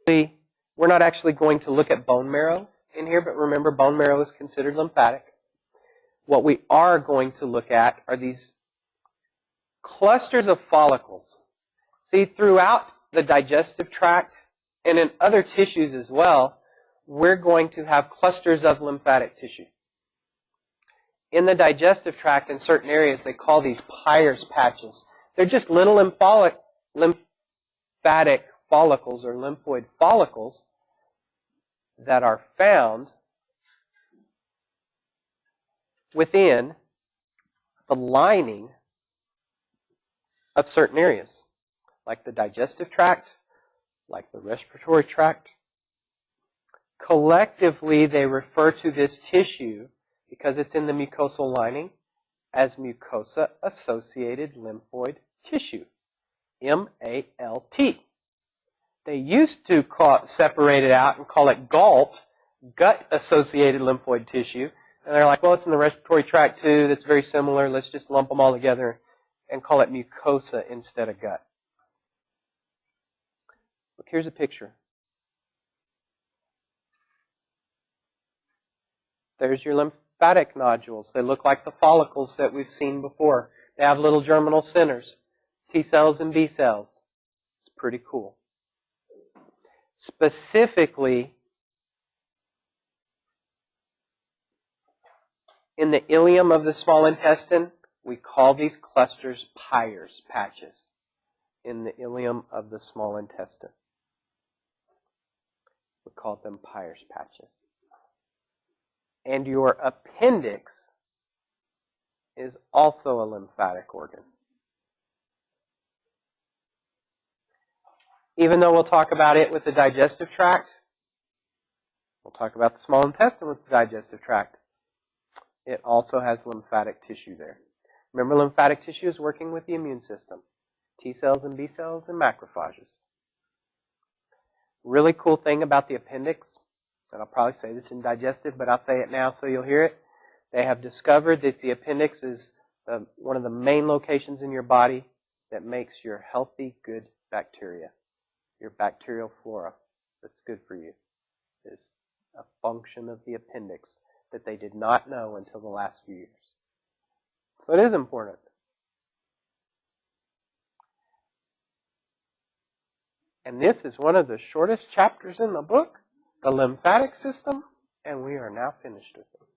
we're not actually going to look at bone marrow in here, but remember, bone marrow is considered lymphatic. What we are going to look at are these clusters of follicles. See, throughout the digestive tract and in other tissues as well, we're going to have clusters of lymphatic tissue. In the digestive tract, in certain areas, they call these Peyer's patches. They're just little lymphatic follicles or lymphoid follicles that are found within the lining of certain areas, like the digestive tract, like the respiratory tract. Collectively, they refer to this tissue, because it's in the mucosal lining, as mucosa-associated lymphoid tissue, MALT. They used to separate it out and call it GALT, gut-associated lymphoid tissue. And they're like, well, it's in the respiratory tract too. That's very similar. Let's just lump them all together and call it mucosa instead of gut. Look, here's a picture. There's your lymphatic nodules. They look like the follicles that we've seen before. They have little germinal centers, T cells and B cells. It's pretty cool. Specifically, in the ileum of the small intestine, we call these clusters Peyer's patches. In the ileum of the small intestine, we call them Peyer's patches. And your appendix is also a lymphatic organ. Even though we'll talk about it with the digestive tract, we'll talk about the small intestine with the digestive tract, it also has lymphatic tissue there. Remember, lymphatic tissue is working with the immune system, T cells and B cells and macrophages. Really cool thing about the appendix, and I'll probably say this in digestive, but I'll say it now so you'll hear it. They have discovered that the appendix is one of the main locations in your body that makes your healthy, good bacteria. Your bacterial flora that's good for you is a function of the appendix that they did not know until the last few years. So it is important. And this is one of the shortest chapters in the book, the lymphatic system, and we are now finished with it.